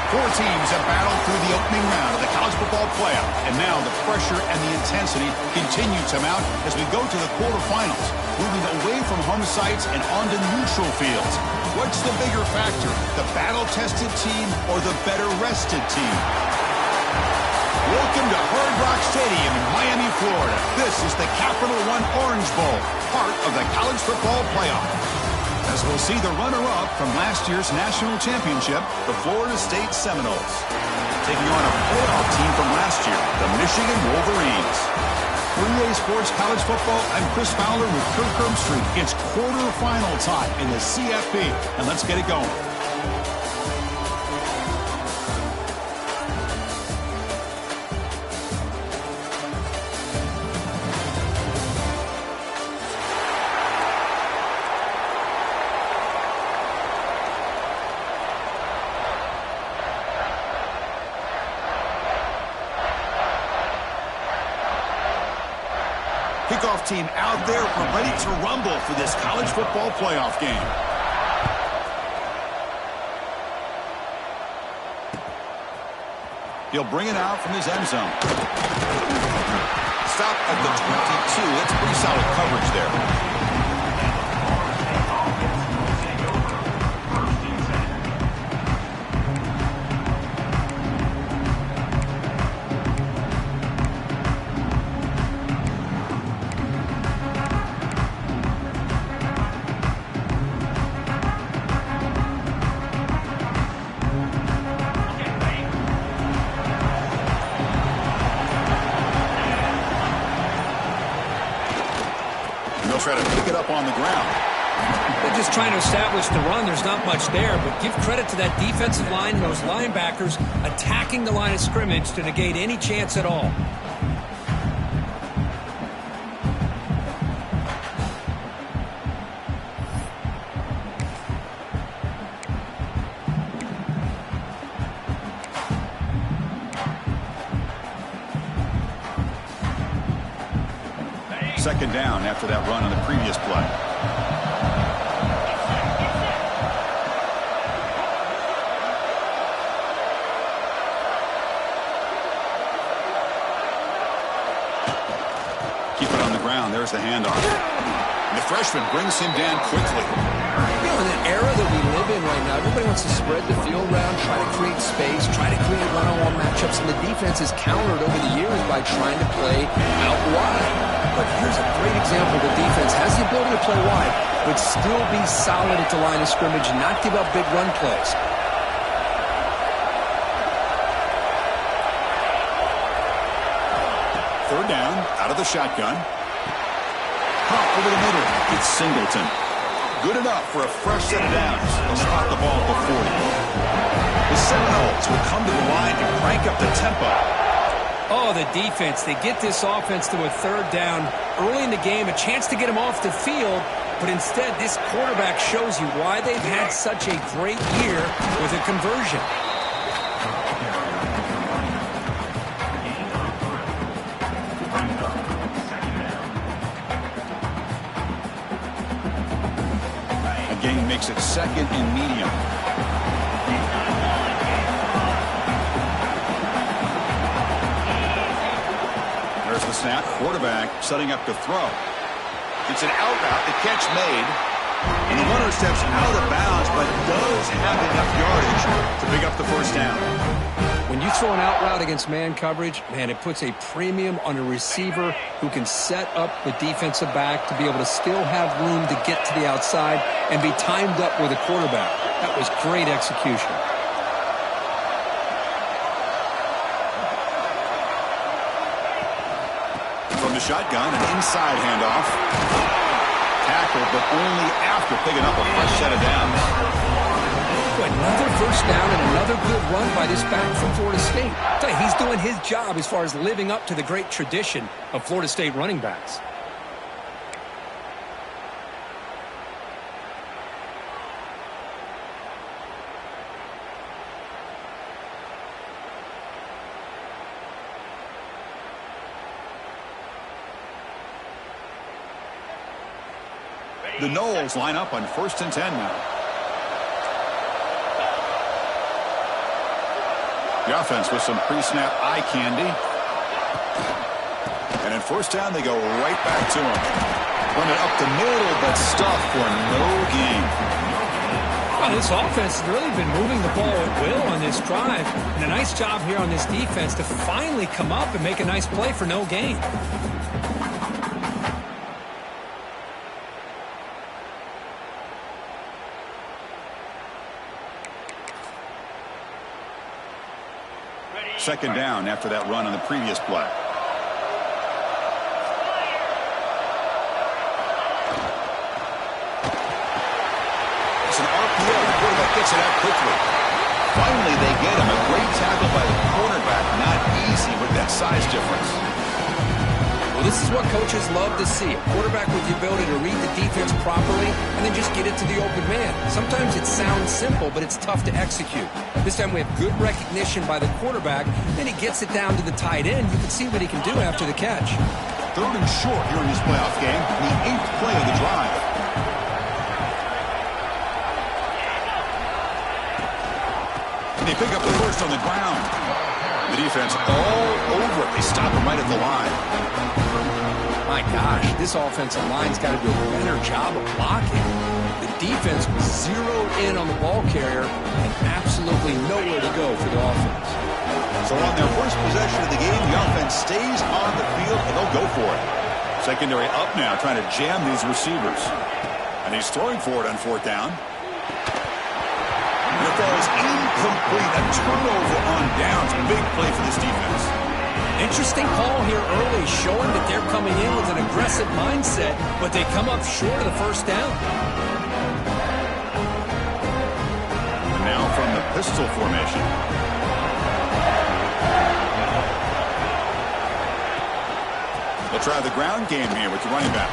Four teams have battled through the opening round of the college football playoff, and now the pressure and the intensity continue to mount as we go to the quarterfinals, moving away from home sites and onto neutral fields. What's the bigger factor, the battle-tested team or the better-rested team? Welcome to Hard Rock Stadium in Miami, Florida. This is the Capital One Orange Bowl, part of the college football playoff. As we'll see the runner-up from last year's national championship, the Florida State Seminoles, taking on a playoff team from last year, the Michigan Wolverines. For EA Sports College Football, I'm Chris Fowler with Kirk Herbstreit. It's quarterfinal time in the CFP, and let's get it going. Kickoff team out there, we're ready to rumble for this college football playoff game. He'll bring it out from his end zone. Stop at the 22. That's pretty solid coverage there. And they'll try to pick it up on the ground. They're just trying to establish the run. There's not much there, but give credit to that defensive line and those linebackers attacking the line of scrimmage to negate any chance at all. Second down after that run on the previous play. Keep it on the ground. There's the handoff. And the freshman brings him down quickly. You know, in an era that we live in right now, everybody wants to spread the field around, try to create space, try to create one-on-one matchups, and the defense is countered over the years by trying to play out wide. But here's a great example. The defense has the ability to play wide, but still be solid at the line of scrimmage and not give up big run plays. Third down, out of the shotgun. Pop over the middle. It's Singleton. Good enough for a fresh set of downs. They'll spot the ball at the 40. The Seminoles will come to the line to crank up the tempo. Oh, the defense. They get this offense to a third down early in the game, a chance to get them off the field, but instead this quarterback shows you why they've had such a great year with a conversion. A gain makes it second and medium. There's the snap. Quarterback setting up to throw. It's an out route. The catch made. And the runner steps out of bounds, but does have enough yardage to pick up the first down. When you throw an out route against man coverage, man, it puts a premium on a receiver who can set up the defensive back to be able to still have room to get to the outside and be timed up with a quarterback. That was great execution. From the shotgun, an inside handoff. Tackle, but only after picking up a fresh set of downs. Another first down and another good run by this back from Florida State. I tell you, he's doing his job as far as living up to the great tradition of Florida State running backs. The Noles line up on 1st and 10 now. The offense with some pre-snap eye candy. And in first down, they go right back to him. Run it up the middle, but stuffed for no gain. Well, this offense has really been moving the ball at will on this drive. And a nice job here on this defense to finally come up and make a nice play for no gain. Second down after that run on the previous play. It's an RPO. The quarterback gets it out quickly. Finally, they get him. A great tackle by the cornerback. Not easy with that size difference. Well, this is what coaches love to see. A quarterback with the ability to read the defense properly and then just get it to the open man. Sometimes it sounds simple, but it's tough to execute. This time we have good recognition by the quarterback. Then he gets it down to the tight end. You can see what he can do after the catch. Third and short here in this playoff game. The 8th play of the drive. And they pick up the first on the ground. The defense all over it. They stop him right at the line. My gosh, this offensive line's got to do a better job of blocking. The defense was zeroed in on the ball carrier and absolutely nowhere to go for the offense. So on their first possession of the game, the offense stays on the field and they'll go for it. Secondary up now, trying to jam these receivers. And he's throwing for it on 4th down. And it falls incomplete. A turnover on downs. Big play for this defense. Interesting call here early, showing that they're coming in with an aggressive mindset, but they come up short of the first down. And now from the pistol formation. They'll try the ground game here with the running back.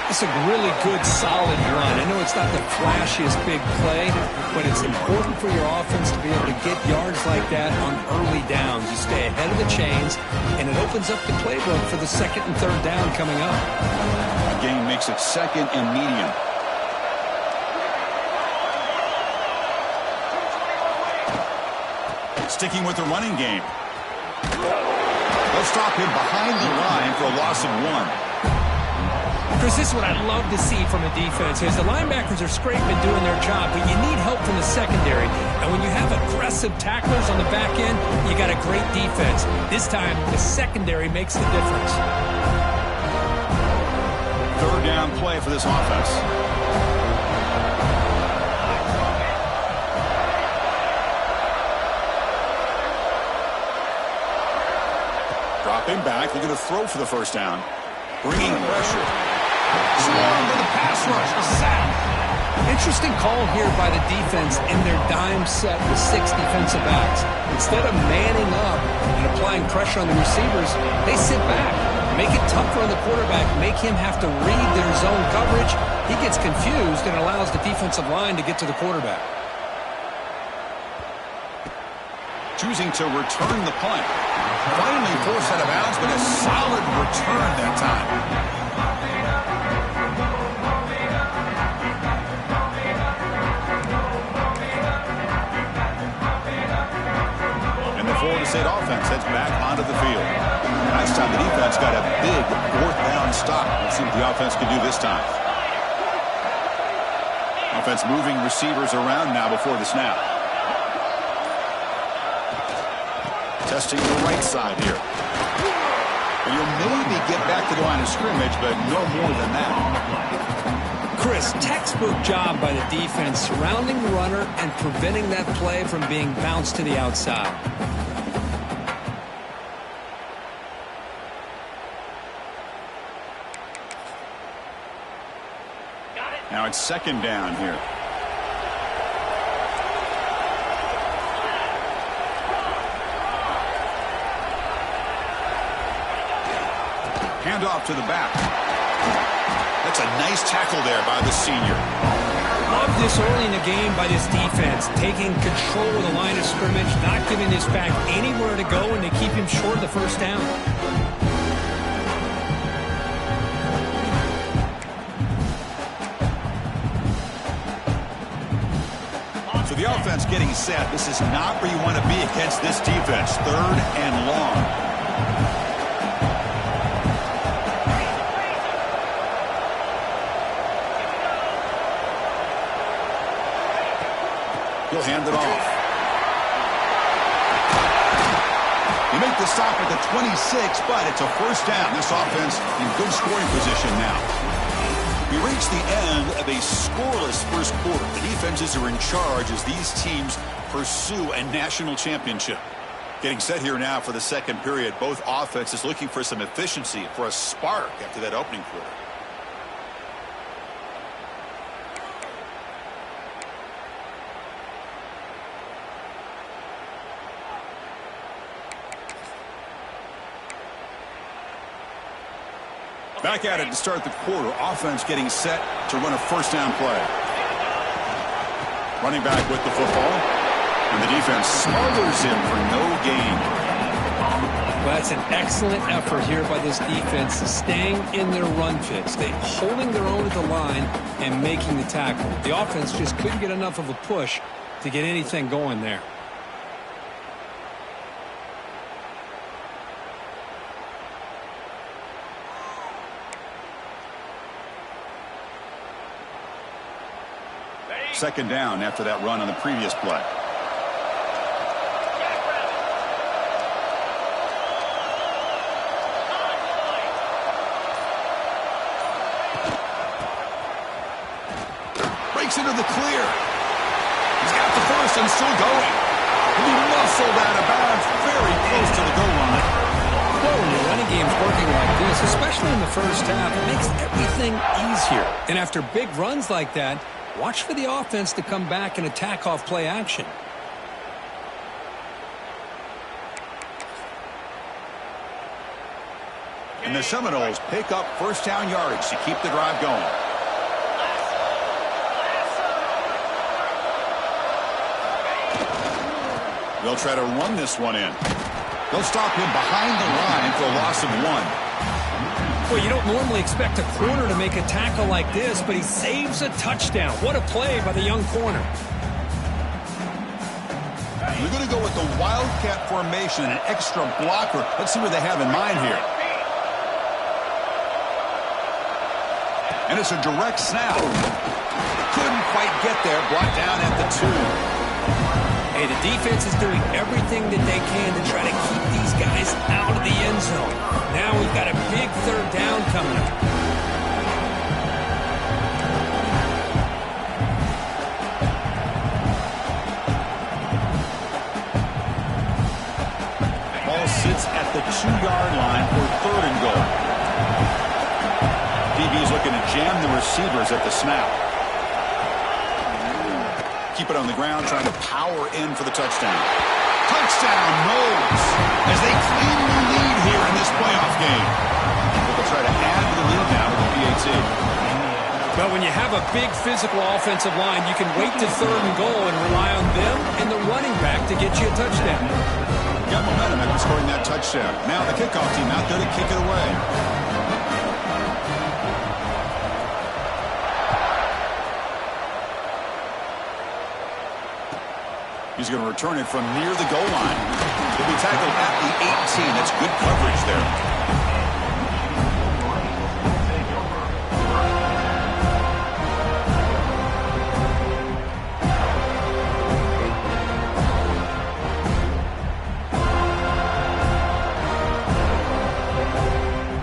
It's a really good, solid run. I know it's not the flashiest big play, but it's important for your offense to be able to get yards like that on early downs. You stay ahead of the chains, and it opens up the playbook for the second and third down coming up. The game makes it second and medium. Sticking with the running game. They'll stop him behind the line for a loss of 1. Chris, this is what I love to see from a defense is the linebackers are scraping doing their job, but you need help from the secondary. And when you have aggressive tacklers on the back end, you got a great defense. This time, the secondary makes the difference. Third down play for this offense. Dropping back, looking to throw for the first down. Bringing pressure. Swarmed with the pass rush. A sack. Interesting call here by the defense in their dime set with 6 defensive backs. Instead of manning up and applying pressure on the receivers, they sit back, make it tougher on the quarterback, make him have to read their zone coverage. He gets confused and allows the defensive line to get to the quarterback. Choosing to return the punt. Finally forced out of bounds, but a solid return that time. Florida State offense heads back onto the field. Last time the defense got a big fourth down stop. Let's see what the offense can do this time. Offense moving receivers around now before the snap. Testing the right side here. And you'll maybe get back to the line of scrimmage, but no more than that. Chris, textbook job by the defense surrounding the runner and preventing that play from being bounced to the outside. Now it's second down here. Handoff to the back. That's a nice tackle there by the senior. Love this early in the game by this defense, taking control of the line of scrimmage, not giving this back anywhere to go, and they keep him short of the first down. So the offense getting set. This is not where you want to be against this defense. Third and long. He'll hand it off. You make the stop at the 26, but it's a first down. This offense in good scoring position now. We reach the end of a scoreless first quarter. The defenses are in charge as these teams pursue a national championship. Getting set here now for the second period. Both offenses looking for some efficiency, for a spark after that opening quarter. Back at it to start the quarter. Offense getting set to run a first down play. Running back with the football. And the defense smothers him for no gain. Well, that's an excellent effort here by this defense, staying in their run fits. They holding their own at the line and making the tackle. The offense just couldn't get enough of a push to get anything going there. Second down after that run on the previous play. Breaks into the clear. He's got the first and still going. He muscled out of bounds very close to the goal line. running game's working like this, especially in the first half, it makes everything easier. And after big runs like that, watch for the offense to come back and attack off play action. And the Seminoles pick up first down yardage to keep the drive going. They'll try to run this one in. They'll stop him behind the line for a loss of 1. Well, you don't normally expect a corner to make a tackle like this, but he saves a touchdown. What a play by the young corner. We're going to go with the Wildcat formation and an extra blocker. Let's see what they have in mind here. And it's a direct snap. Couldn't quite get there. Brought down at the 2. Hey, the defense is doing everything that they can to try to keep these guys out of the end zone. Now we've got a big third down coming up. Ball sits at the 2-yard line for third and goal. DB's looking to jam the receivers at the snap. Keep it on the ground, trying to power in for the touchdown. Touchdown, Knowles, as they claim the lead here in this playoff game. They'll try to add to the lead now with the PAT. Well, when you have a big physical offensive line, you can wait to third and goal and rely on them and the running back to get you a touchdown. Got momentum after scoring that touchdown. Now the kickoff team out there to kick it away. He's going to return it from near the goal line. He'll be tackled at the 18. That's good coverage there.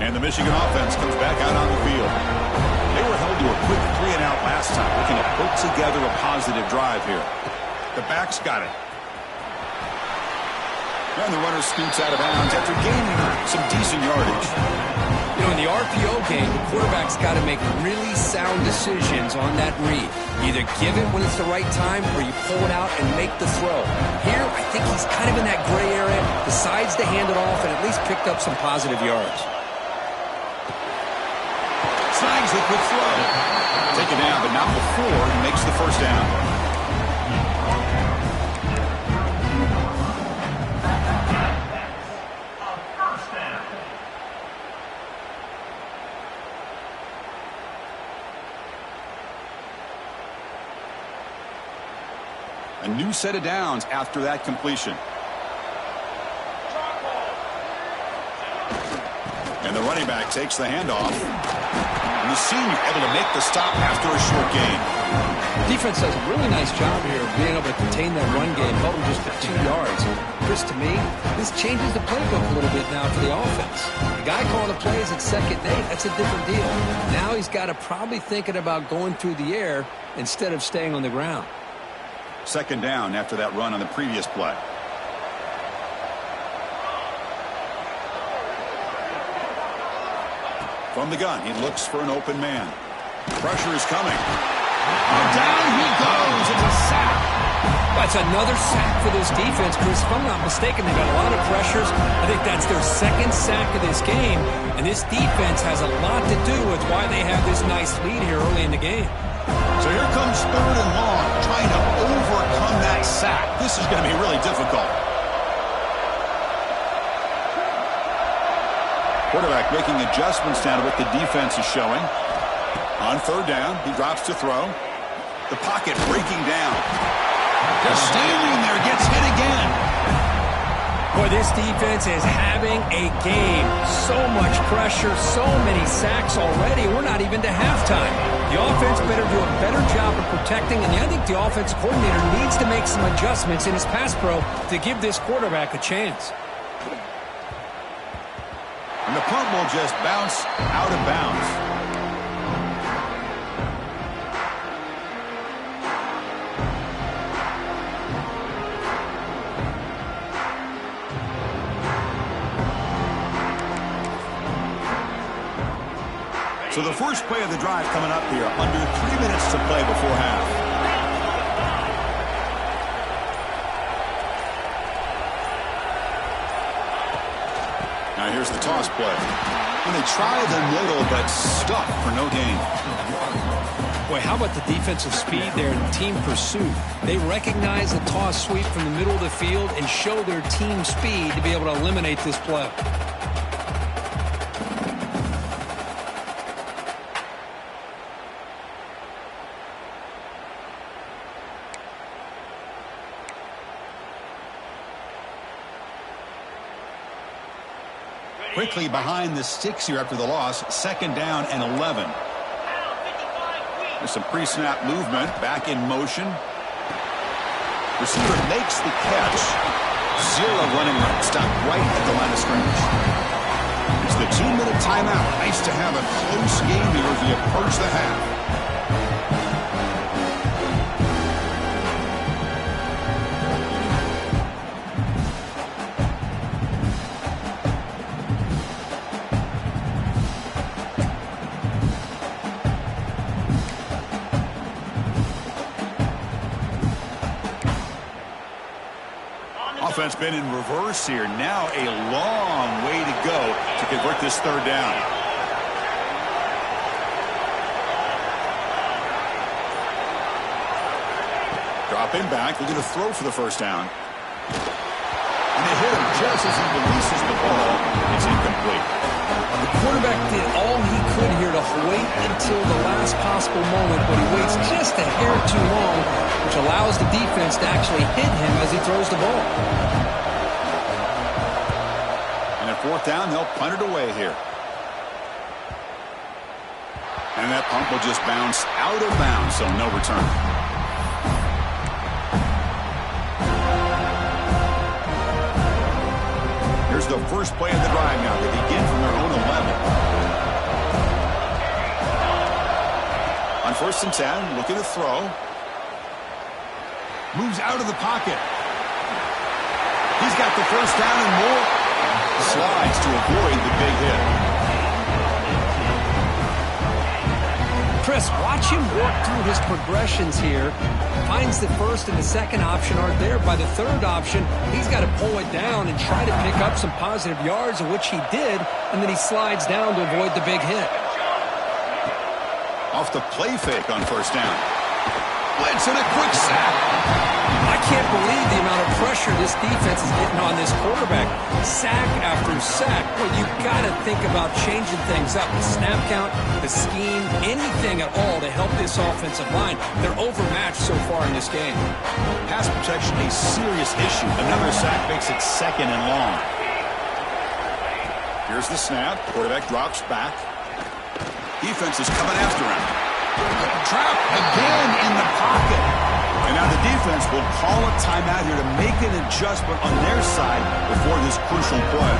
And the Michigan offense comes back out on the field. They were held to a quick 3-and-out last time, looking to put together a positive drive here. The back's got it. And the runner scoots out of bounds after gaining some decent yardage. You know, in the RPO game, the quarterback's got to make really sound decisions on that read. Either give it when it's the right time or you pull it out and make the throw. Here, I think he's kind of in that gray area, decides to hand it off and at least picked up some positive yards. Snags the quick throw. Take it down, but not before he makes the first down. A new set of downs after that completion. And the running back takes the handoff. And the senior able to make the stop after a short gain. Defense does a really nice job here of being able to contain that run game, held him just for 2 yards. Chris, to me, this changes the playbook a little bit now for the offense. The guy calling the plays at second and 8, that's a different deal. Now he's got to probably thinking about going through the air instead of staying on the ground. Second down after that run on the previous play. From the gun, he looks for an open man. Pressure is coming. And down he goes. It's a sack. That's another sack for this defense, Chris. If I'm not mistaken, they've got a lot of pressures. I think that's their second sack of this game. And this defense has a lot to do with why they have this nice lead here early in the game. So here comes third and long, trying to overcome that sack. This is going to be really difficult. Quarterback making adjustments now to what the defense is showing. On third down, he drops to throw. The pocket breaking down. Just standing there, gets hit again. Boy, this defense is having a game. So much pressure, so many sacks already. We're not even to halftime. The offense better do a better job of protecting, and I think the offensive coordinator needs to make some adjustments in his pass pro to give this quarterback a chance. And the punt will just bounce out of bounds. So the first play of the drive coming up here. Under 3 minutes to play before half. Now here's the toss play. And they try the middle, but stuck for no gain. Boy, how about the defensive speed there and team pursuit? They recognize the toss sweep from the middle of the field and show their team speed to be able to eliminate this play. Quickly behind the sticks here after the loss. 2nd down and 11. There's some pre-snap movement. Back in motion. Receiver makes the catch. 0 running room. Stopped right at the line of scrimmage. It's the 2-minute timeout. Nice to have a close game here as we approach the half. Offense been in reverse here. Now a long way to go to convert this 3rd down. Dropping back, looking to throw for the 1st down. And they hit him just as he releases the ball. It's incomplete. The quarterback did all he could here to wait until the last possible moment, but he waits just a hair too long, which allows the defense to actually hit him as he throws the ball. And at 4th down, they'll punt it away here. And that punt will just bounce out of bounds, so no return. Here's the first play of the drive now. They begin from their own 11. On 1st and 10, looking to throw. Moves out of the pocket. He's got the 1st down and more. Slides to avoid the big hit. Chris, watch him work through his progressions here. Finds the 1st and the 2nd option aren't there. By the 3rd option, he's got to pull it down and try to pick up some positive yards, of which he did, and then he slides down to avoid the big hit. Off the play fake on 1st down. Blitz and a quick sack. I can't believe the amount of pressure this defense is getting on this quarterback. Sack after sack. Well, you've got to think about changing things up. The snap count, the scheme, anything at all to help this offensive line. They're overmatched so far in this game. Pass protection, a serious issue. Another sack makes it 2nd and long. Here's the snap. Quarterback drops back. Defense is coming after him. Trap again in the pocket. And now the defense will call a timeout here to make an adjustment on their side before this crucial play.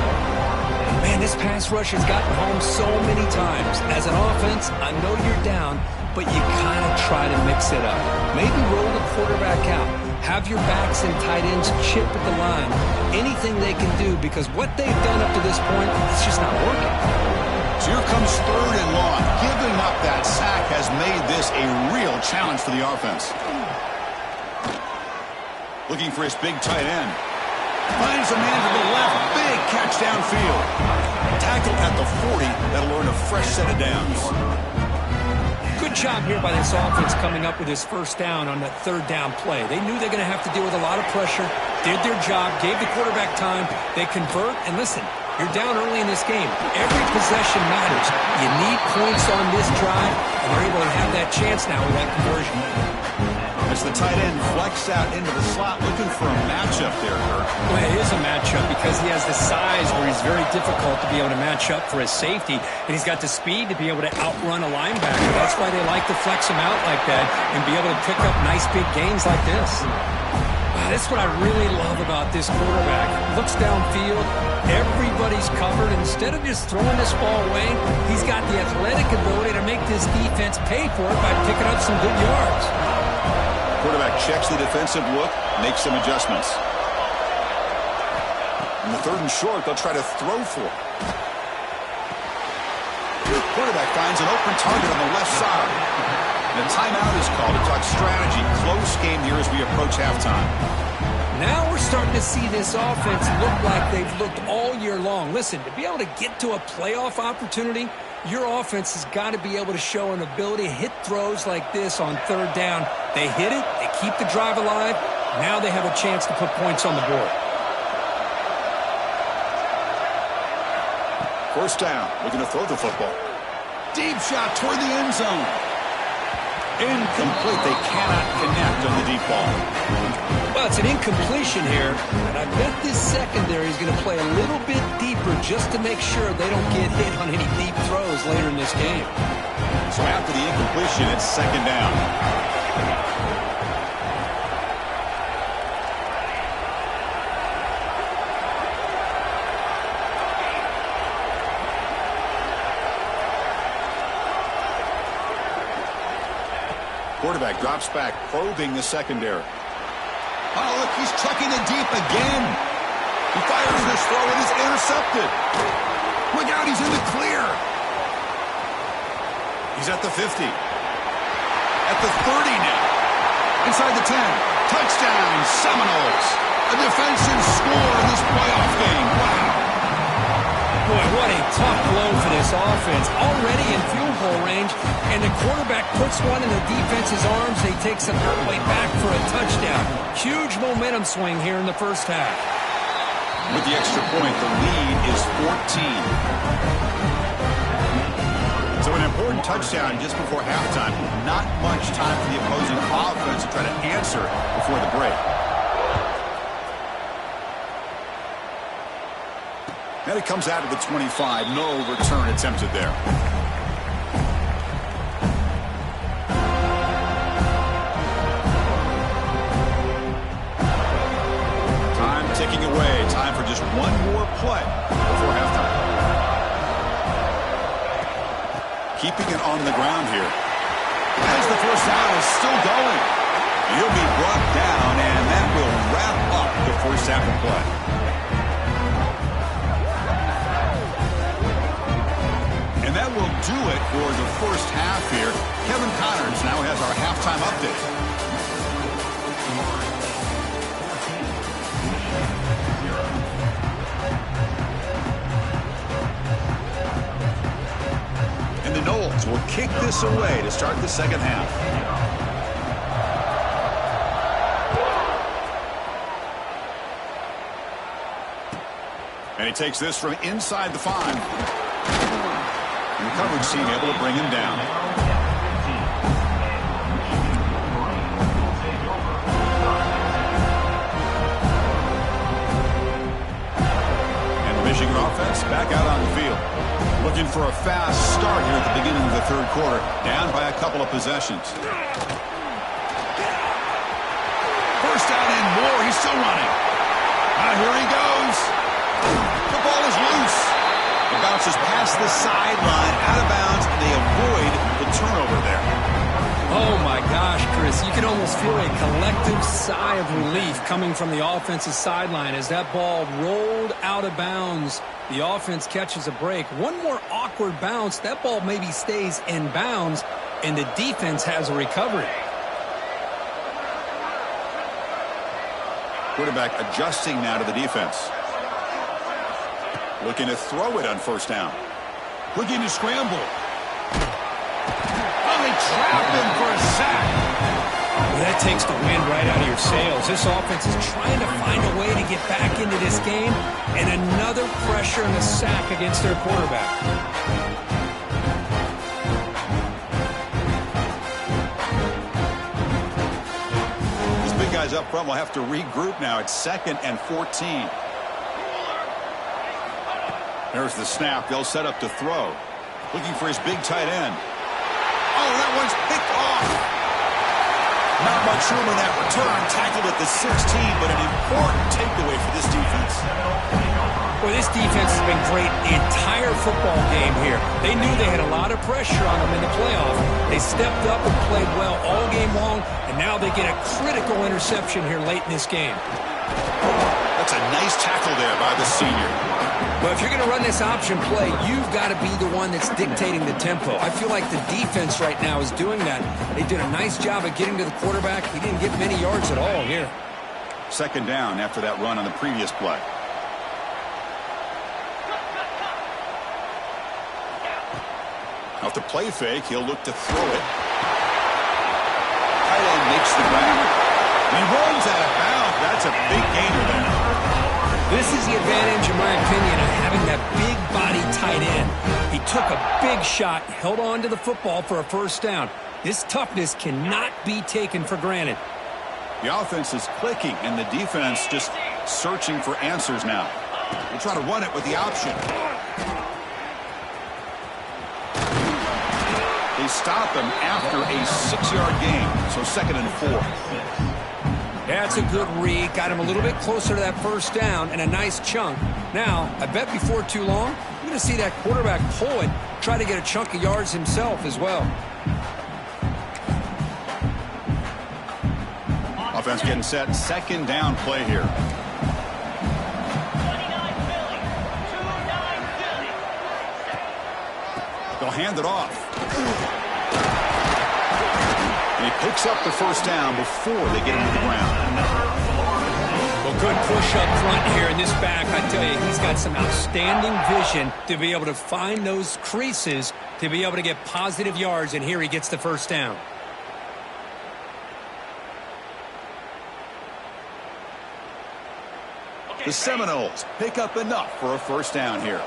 Man, this pass rush has gotten home so many times. As an offense, I know you're down, but you kind of try to mix it up. Maybe roll the quarterback out. Have your backs and tight ends chip at the line. Anything they can do, because what they've done up to this point, it's just not working. So here comes 3rd and long. Giving up that sack has made this a real challenge for the offense. Looking for his big tight end. Finds a man to the left. Big catch downfield. Tackle at the 40. That'll earn a fresh set of downs. Good job here by this offense coming up with his 1st down on that 3rd down play. They knew they're going to have to deal with a lot of pressure. Did their job. Gave the quarterback time. They convert. And listen, you're down early in this game. Every possession matters. You need points on this drive, and they're able to have that chance now with that conversion. As the tight end flex out into the slot, looking for a matchup there, Kirk. Well, it is a matchup because he has the size where he's very difficult to be able to match up for his safety, and he's got the speed to be able to outrun a linebacker. That's why they like to flex him out like that and be able to pick up nice big gains like this. Wow, that's what I really love about this quarterback. Looks downfield, everybody's covered. Instead of just throwing this ball away, he's got the athletic ability to make this defense pay for it by picking up some good yards. Quarterback checks the defensive look, makes some adjustments. In the 3rd and short, they'll try to throw for it. The quarterback finds an open target on the left side. And a timeout is called to talk strategy. Close game here as we approach halftime. Now we're starting to see this offense look like they've looked all year long. Listen, to be able to get to a playoff opportunity, your offense has got to be able to show an ability to hit throws like this on third down. They hit it, they keep the drive alive. Now they have a chance to put points on the board. First down, looking to throw the football. Deep shot toward the end zone. Incomplete. They cannot connect on the deep ball. Well, it's an incompletion here, and I bet this secondary is going to play a little bit deeper just to make sure they don't get hit on any deep throws later in this game. So after the incompletion, it's second down. Quarterback drops back, probing the secondary. Oh, look, he's chucking it deep again. He fires this throw, and it's intercepted. Look out, he's in the clear. He's at the 50. At the 30 now. Inside the 10. Touchdown, Seminoles. A defensive score in this playoff game. Wow. Boy, what a tough blow for this offense. Already in field goal range, and the quarterback puts one in the defense's arms. They take some way back for a touchdown. Huge momentum swing here in the first half. With the extra point, the lead is 14. So an important touchdown just before halftime. Not much time for the opposing offense to try to answer before the break. And it comes out of the 25. No return attempted there. Time ticking away. Time for just one more play before halftime. Keeping it on the ground here. As the first down is still going. He'll be brought down, and that will wrap up the first half of play. That will do it for the first half here. Kevin Connors now has our halftime update. And the Noles will kick this away to start the second half. And he takes this from inside the 5. And the coverage team able to bring him down. And the Michigan offense back out on the field. Looking for a fast start here at the beginning of the third quarter. Down by a couple of possessions. First down and more. He's still running. Here he goes. The ball is loose. It bounces past the sideline, out of bounds, and they avoid the turnover there. Oh, my gosh, Chris. You can almost feel a collective sigh of relief coming from the offensive sideline as that ball rolled out of bounds. The offense catches a break. One more awkward bounce. That ball maybe stays in bounds, and the defense has a recovery. Quarterback adjusting now to the defense. Looking to throw it on first down. Looking to scramble. Oh, they trap him for a sack. Well, that takes the wind right out of your sails. This offense is trying to find a way to get back into this game, and another pressure and a sack against their quarterback. These big guys up front will have to regroup now. It's 2nd and 14. There's the snap. They'll set up to throw. Looking for his big tight end. Oh, that one's picked off. Not much room in that return. Tackled at the 16, but an important takeaway for this defense. Boy, this defense has been great the entire football game here. They knew they had a lot of pressure on them in the playoff. They stepped up and played well all game long, and now they get a critical interception here late in this game. That's a nice tackle there by the senior. Well, if you're going to run this option play, you've got to be the one that's dictating the tempo. I feel like the defense right now is doing that. They did a nice job of getting to the quarterback. He didn't get many yards at all here. Second down after that run on the previous play. Off the play fake, he'll look to throw it. Tight end makes the grab. He rolls out of bounds. That's a big gainer there. This is the advantage, in my opinion, of having that big body tight end. He took a big shot, held on to the football for a first down. This toughness cannot be taken for granted. The offense is clicking, and the defense just searching for answers now. They try to run it with the option. They stop him after a 6-yard gain, so 2nd and 4. That's a good read. Got him a little bit closer to that first down and a nice chunk. Now, I bet before too long, you're going to see that quarterback pull it, try to get a chunk of yards himself as well. Offense getting set. 2nd down play here. They'll hand it off. And he picks up the first down before they get him to the ground. Well, good push up front here in this back. I tell you, he's got some outstanding vision to be able to find those creases to be able to get positive yards, and here he gets the first down. The Seminoles pick up enough for a first down here.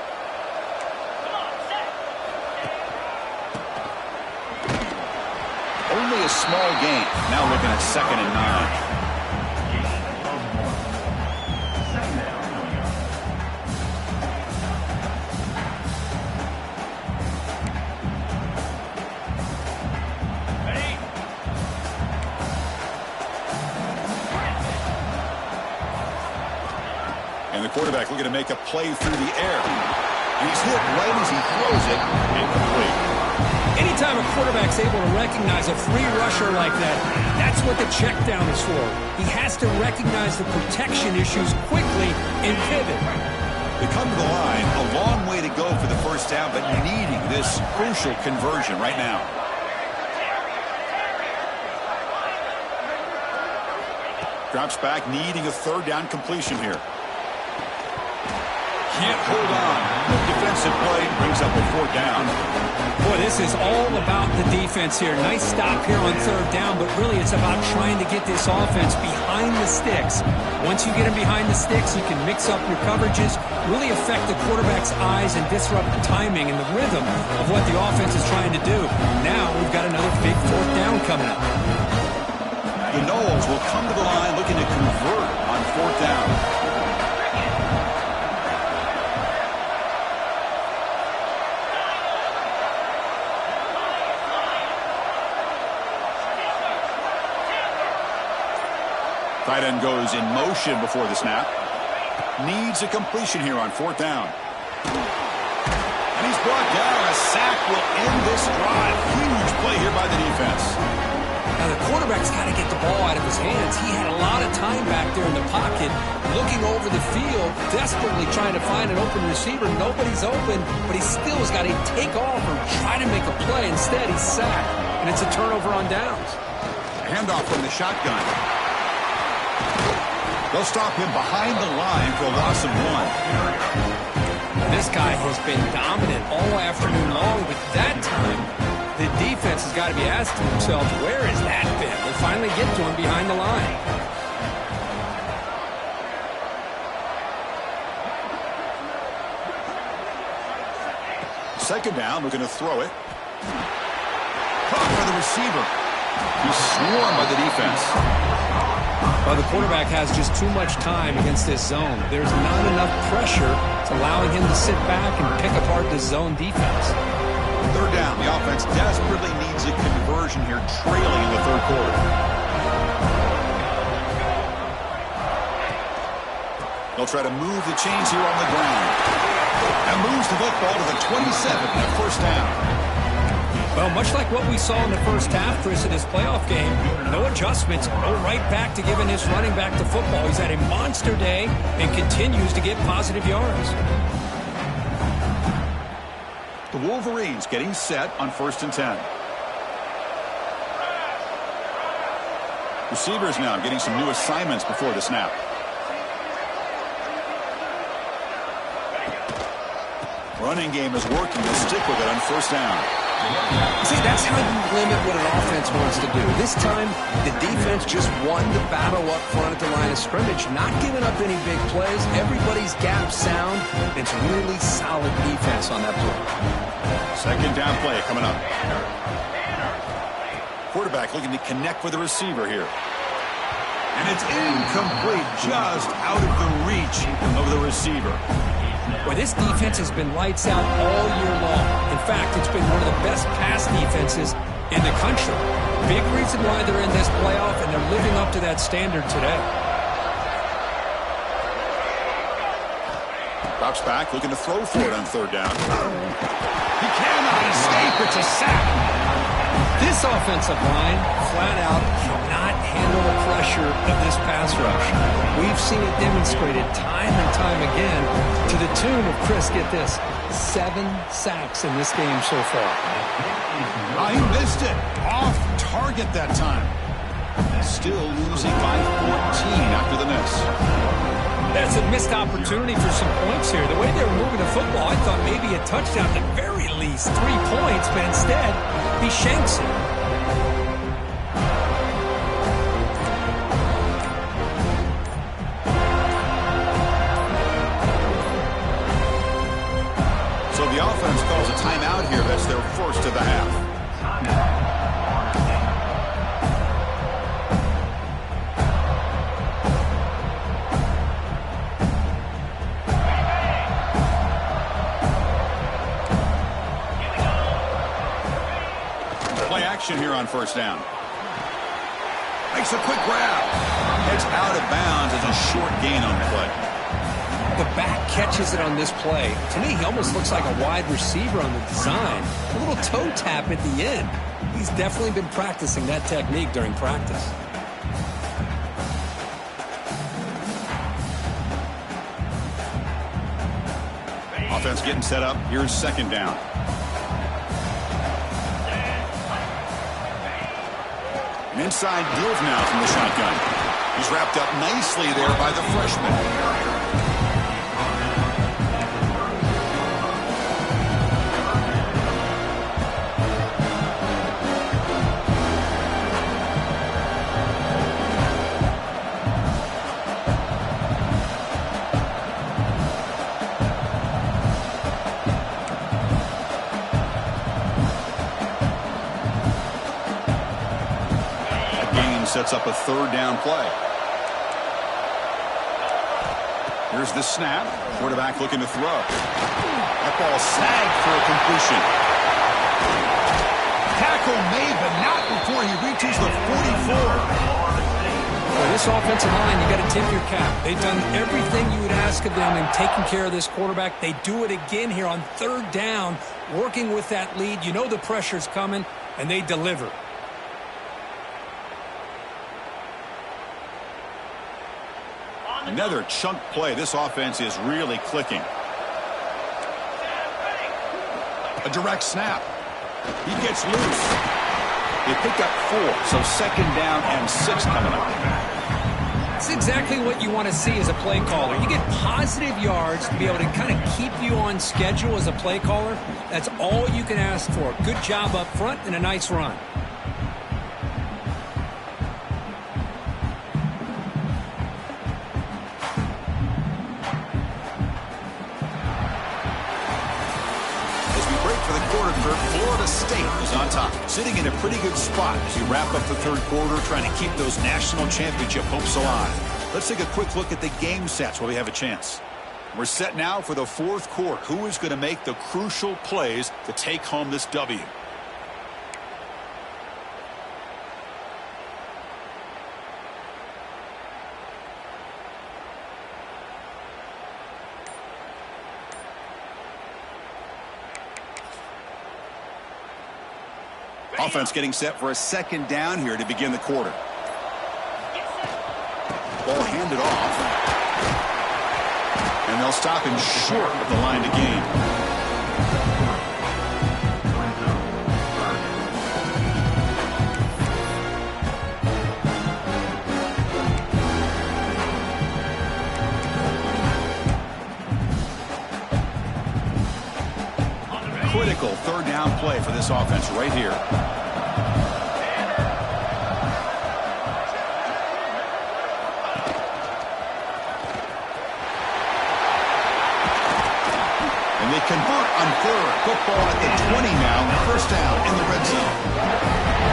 Only a small gain. Now looking at 2nd and 9. And the quarterback looking to make a play through the air. He's hit right as he throws it. Incomplete. Anytime a quarterback's able to recognize a free rusher like that, that's what the check down is for. He has to recognize the protection issues quickly and pivot. They come to the line, a long way to go for the first down, but needing this crucial conversion right now. Drops back, needing a 3rd down completion here. Can't hold on. Defensive play brings up a 4th down. Boy, this is all about the defense here. Nice stop here on 3rd down, but really it's about trying to get this offense behind the sticks. Once you get them behind the sticks, you can mix up your coverages, really affect the quarterback's eyes and disrupt the timing and the rhythm of what the offense is trying to do. Now we've got another big 4th down coming up. The Noles will come to the line looking to convert on 4th down. Tight end goes in motion before the snap. Needs a completion here on 4th down. And he's brought down. A sack will end this drive. Huge play here by the defense. Now the quarterback's got to get the ball out of his hands. He had a lot of time back there in the pocket, looking over the field, desperately trying to find an open receiver. Nobody's open, but he still has got to take off or try to make a play. Instead, he's sacked, and it's a turnover on downs. Handoff from the shotgun. They'll stop him behind the line for a loss of 1. This guy has been dominant all afternoon long, but that time, the defense has got to be asking themselves, where has that been? They finally get to him behind the line. Second down, looking to throw it. Caught by the receiver. He's swarmed by the defense. Well, the quarterback has just too much time against this zone. There's not enough pressure. It's allowing him to sit back and pick apart the zone defense. 3rd down. The offense desperately needs a conversion here, trailing in the 3rd quarter. They'll try to move the chains here on the ground. And moves the football to the 27 and a first down. Well, much like what we saw in the first half, Chris, in this playoff game, no adjustments, go right back to giving his running back the football. He's had a monster day and continues to get positive yards. The Wolverines getting set on 1st and 10. Receivers now getting some new assignments before the snap. Running game is working. They'll stick with it on 1st down. See, that's how you limit what an offense wants to do. This time, the defense just won the battle up front at the line of scrimmage, not giving up any big plays. Everybody's gap sound. It's really solid defense on that play. 2nd down play coming up. Quarterback looking to connect with the receiver here. And it's incomplete, just out of the reach of the receiver. Boy, this defense has been lights out all year long. In fact, it's been one of the best pass defenses in the country. Big reason why they're in this playoff, and they're living up to that standard today. Drops back, looking to throw for it on 3rd down. He cannot escape. It's a sack. This offensive line, flat out, cannot handle the pressure of this pass rush. We've seen it demonstrated time and time again to the tune of, Chris, get this, 7 sacks in this game so far. He missed it. Off target that time. Still losing by 14 after the miss. That's a missed opportunity for some points here. The way they were moving the football, I thought maybe a touchdown at the very least, 3 points, but instead, he shanks it. So the offense calls a timeout here. That's their first of the half. Play action here on 1st down. Makes a quick grab. It's out of bounds as a short gain on the play. The back catches it on this play. To me, he almost looks like a wide receiver on the design. A little toe tap at the end. He's definitely been practicing that technique during practice. Offense getting set up. Here's 2nd down. An inside give now from the shotgun. He's wrapped up nicely there by the freshman. Sets up a 3rd down play. Here's the snap. Quarterback looking to throw. That ball sagged for a completion. Tackle made, but not before he reaches the 44. For this offensive line, you got to tip your cap. They've done everything you would ask of them in taking care of this quarterback. They do it again here on 3rd down, working with that lead. You know the pressure's coming, and they deliver. Another chunk play. This offense is really clicking. A direct snap. He gets loose. They pick up 4, so 2nd down and 6 coming up. That's exactly what you want to see as a play caller. You get positive yards to be able to kind of keep you on schedule as a play caller. That's all you can ask for. Good job up front and a nice run. Florida State is on top, sitting in a pretty good spot as you wrap up the 3rd quarter, trying to keep those national championship hopes alive. Let's take a quick look at the game sets while we have a chance. We're set now for the 4th quarter. Who is going to make the crucial plays to take home this W? Offense getting set for a 2nd down here to begin the quarter. Ball handed off. And they'll stop him short of the line to gain. critical third down play for this offense right here. And they convert on third. Football at the 20 now. First down in the red zone.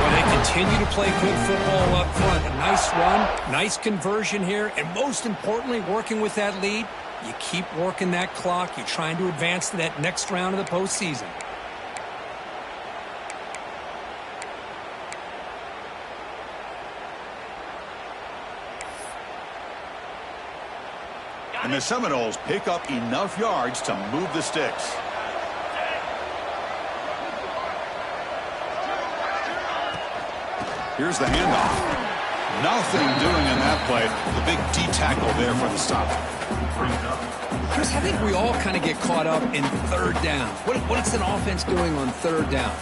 Well, they continue to play good football up front. A nice run, nice conversion here, and most importantly, working with that lead, you keep working that clock. You're trying to advance to that next round of the postseason. And the Seminoles pick up enough yards to move the sticks. Here's the handoff. Nothing doing in that play. The big D tackle there for the stop. Chris, I think we all kind of get caught up in third down. What's an offense doing on third down?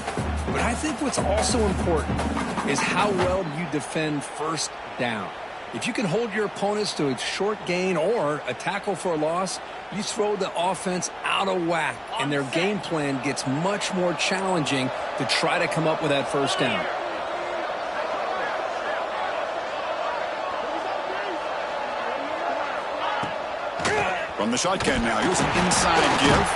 But I think what's also important is how well you defend first down. If you can hold your opponents to a short gain or a tackle for a loss, you throw the offense out of whack, and their game plan gets much more challenging to try to come up with that first down. From the shotgun now, here's an inside give.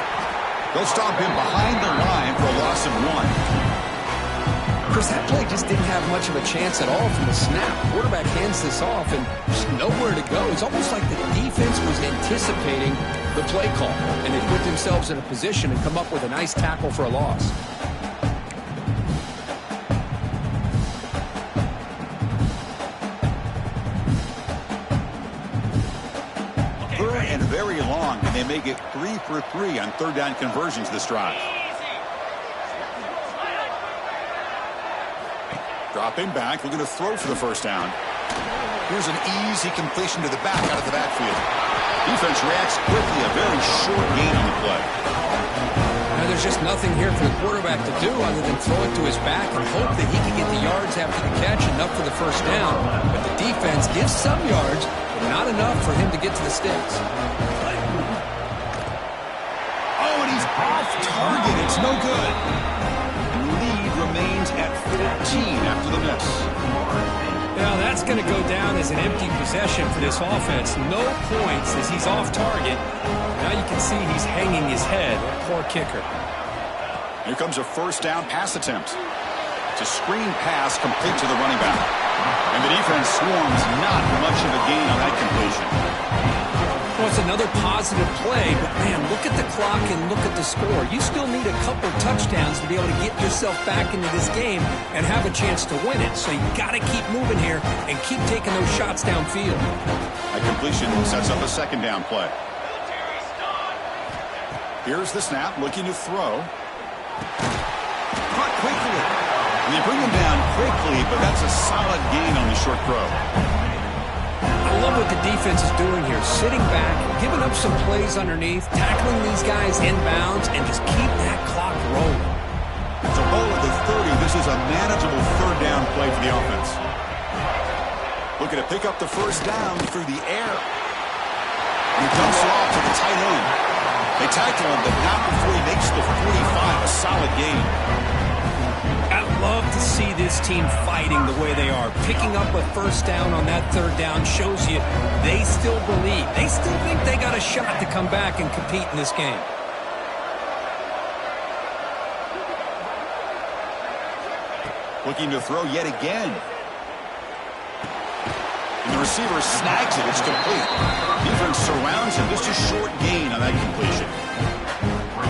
They'll stop him behind the line for a loss of 1. Chris, that play just didn't have much of a chance at all from the snap. Quarterback hands this off, and there's nowhere to go. It's almost like the defense was anticipating the play call, and they put themselves in a position to come up with a nice tackle for a loss. Third and very long, and they may get 3 for 3 on third down conversions this drive. Dropping back, looking to throw for the first down. Here's an easy completion to the back out of the backfield. Defense reacts quickly, a very short gain on the play. Now there's just nothing here for the quarterback to do other than throw it to his back and hope that he can get the yards after the catch, enough for the first down. But the defense gives some yards, but not enough for him to get to the sticks. Oh, and he's off target. It's no good. Remains at 14 after the miss. Now that's going to go down as an empty possession for this offense. No points as he's off target. Now you can see he's hanging his head. Poor kicker. Here comes a first down pass attempt. It's a screen pass complete to the running back. And the defense swarms, not much of a gain on that completion. Well, it's another positive play, but man, look at the clock and look at the score. You still need a couple touchdowns to be able to get yourself back into this game and have a chance to win it. So you got to keep moving here and keep taking those shots downfield. A completion sets up a second down play. Here's the snap, looking to throw. Caught quickly. And they bring him down quickly, but that's a solid gain on the short throw. I love what the defense is doing here. Sitting back, giving up some plays underneath, tackling these guys inbounds, and just keep that clock rolling. It's a ball at the 30. This is a manageable third down play for the offense. Looking to pick up the first down through the air. He dumps it off to the tight end. They tackle him, but not before he makes the 45. A solid gain. I love to see this team fighting the way they are. Picking up a first down on that third down shows you they still believe. They still think they got a shot to come back and compete in this game. Looking to throw yet again. And the receiver snags it. It's complete. Defense surrounds him. Just a short gain on that completion.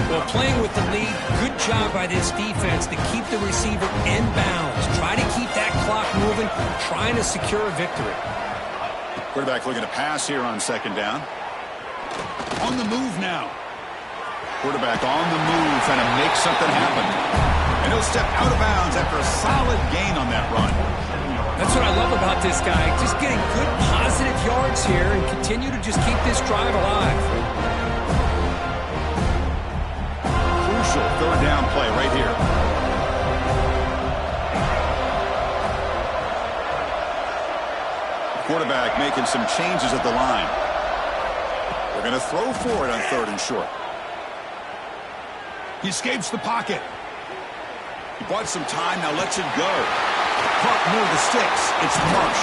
Well, playing with the lead, good job by this defense to keep the receiver in bounds. Try to keep that clock moving, trying to secure a victory. Quarterback looking to pass here on second down. On the move now. Quarterback on the move, trying to make something happen. And he'll step out of bounds after a solid gain on that run. That's what I love about this guy. Just getting good, positive yards here and continue to just keep this drive alive. Crucial third down play right here. Quarterback making some changes at the line. They're going to throw for it on third and short. He escapes the pocket. He bought some time, now lets it go. Caught near the sticks. It's Marsh.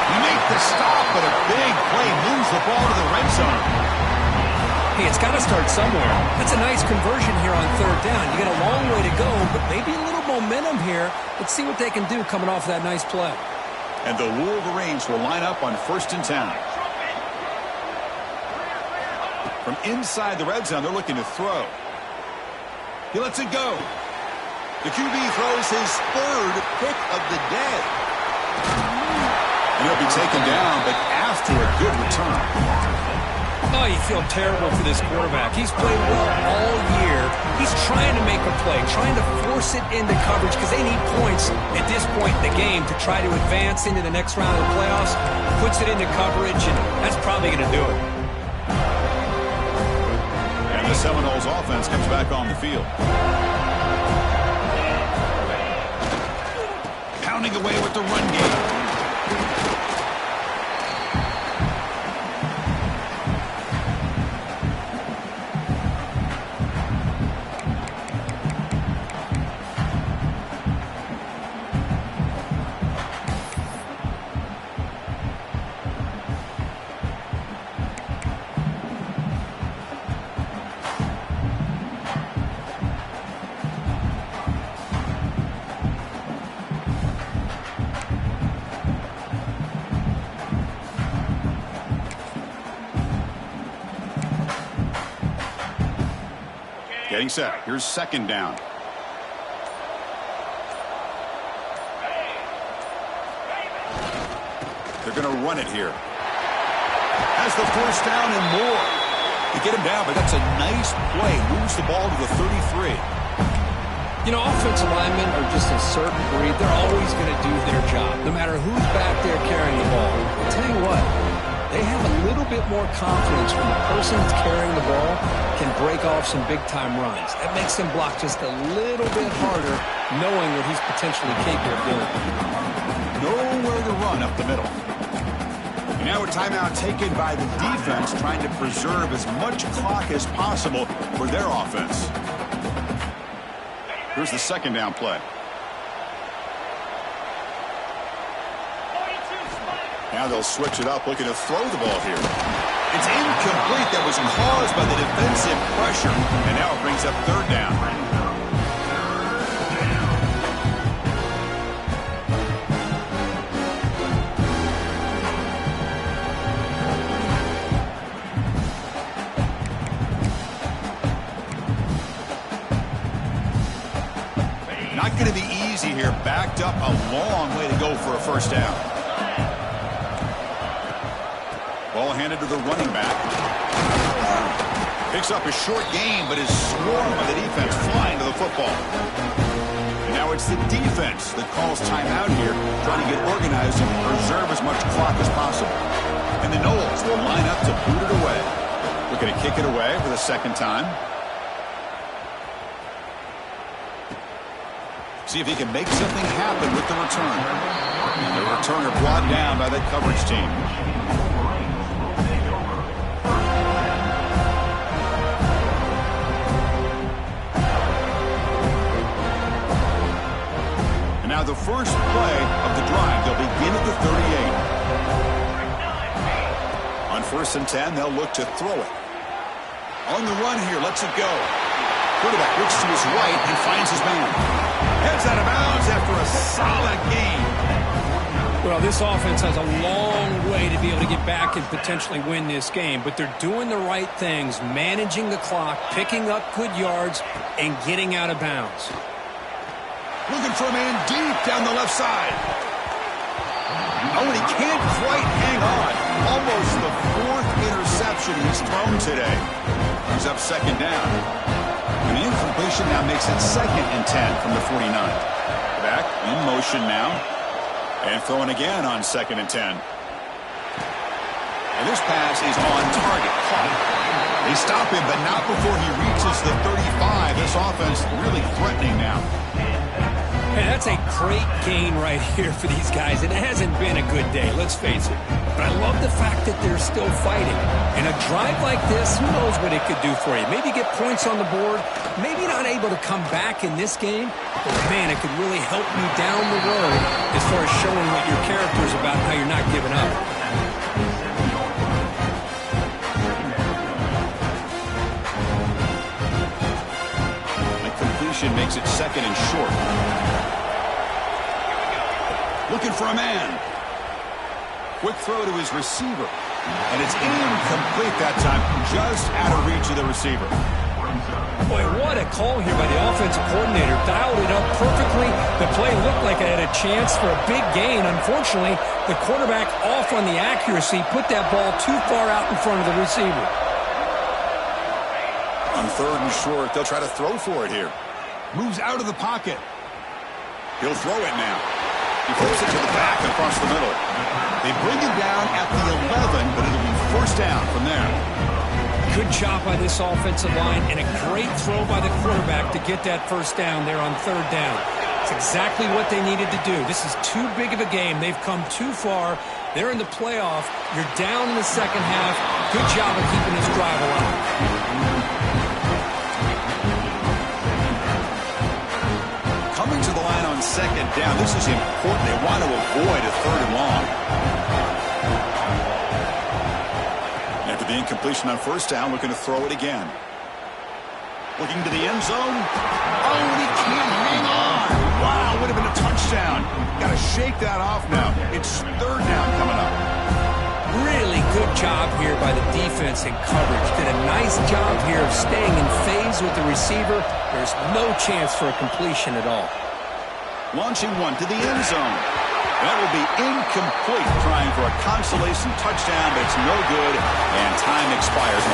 He made the stop, but a big play moves the ball to the red zone. Hey, it's got to start somewhere. That's a nice conversion here on third down. You got a long way to go, but maybe a little momentum here. Let's see what they can do coming off that nice play. And the Wolverines will line up on 1st and 10. From inside the red zone, they're looking to throw. He lets it go. The QB throws his 3rd pick of the day. And he'll be taken down, but after a good return. Oh, you feel terrible for this quarterback. He's played well all year. He's trying to make a play, trying to force it into coverage because they need points at this point in the game to try to advance into the next round of the playoffs. Puts it into coverage, and that's probably going to do it. And the Seminoles offense comes back on the field. Pounding away with the run game. Getting set. Here's 2nd down. They're going to run it here. Has the 1st down and more. They get him down, but that's a nice play. Moves the ball to the 33. You know, offensive linemen are just a certain breed. They're always going to do their job, no matter who's back there carrying the ball. I'll tell you what, they have a little bit more confidence when the person that's carrying the ball can break off some big-time runs. That makes them block just a little bit harder, knowing what he's potentially capable of doing. Nowhere to run up the middle. And now a timeout taken by the defense, trying to preserve as much clock as possible for their offense. Here's the 2nd down play. Now they'll switch it up, looking to throw the ball here. It's incomplete. That was caused by the defensive pressure. And now it brings up 3rd down. Not going to be easy here. Backed up a long way to go for a 1st down. Ball handed to the running back. Picks up a short gain, but is swarmed by the defense flying to the football. And now it's the defense that calls timeout here, trying to get organized and preserve as much clock as possible. And the Noles will line up to boot it away. Looking to kick it away for the 2nd time. See if he can make something happen with the return. The returner brought down by that coverage team. Now the first play of the drive, they'll begin at the 38. On 1st and 10, they'll look to throw it. On the run here, lets it go. Quarterback looks to his right and finds his man. Heads out of bounds after a solid game. Well, this offense has a long way to be able to get back and potentially win this game, but they're doing the right things, managing the clock, picking up good yards, and getting out of bounds. Looking for a man deep down the left side. Oh, and he can't quite hang on. Almost the 4th interception he's thrown today. He's up 2nd down. And the incompletion now makes it 2nd and 10 from the 49. Back in motion now. And throwing again on 2nd and 10. And this pass is on target. Caught. They stop him, but not before he reaches the 35. This offense really threatening now. Man, that's a great gain right here for these guys. It hasn't been a good day, let's face it. But I love the fact that they're still fighting. And a drive like this, who knows what it could do for you. Maybe get points on the board, maybe not able to come back in this game, but man, it could really help you down the road as far as showing what your character is about and how you're not giving up. Makes it second and short. Looking for a man. Quick throw to his receiver. And it's incomplete that time. Just out of reach of the receiver. Boy, what a call here by the offensive coordinator. Dialed it up perfectly. The play looked like it had a chance for a big gain. Unfortunately, the quarterback off on the accuracy, put that ball too far out in front of the receiver. On third and short, they'll try to throw for it here. Moves out of the pocket. He'll throw it now. He flips it to the back across the middle. They bring him down at the 11, but it'll be first down from there. Good job by this offensive line and a great throw by the quarterback to get that first down there on third down. It's exactly what they needed to do. This is too big of a game. They've come too far. They're in the playoff. You're down in the second half. Good job of keeping this drive alive. Coming to the line on second down. This is important. They want to avoid a third and long. After the incompletion on first down, looking to throw it again. Looking to the end zone. Oh, he can't hang on. Wow, would have been a touchdown. Got to shake that off now. It's third down coming up. Really good job here by the defense in coverage. Did a nice job here of staying in phase with the receiver. There's no chance for a completion at all. Launching one to the end zone. That will be incomplete, trying for a consolation touchdown, but it's no good, and time expires.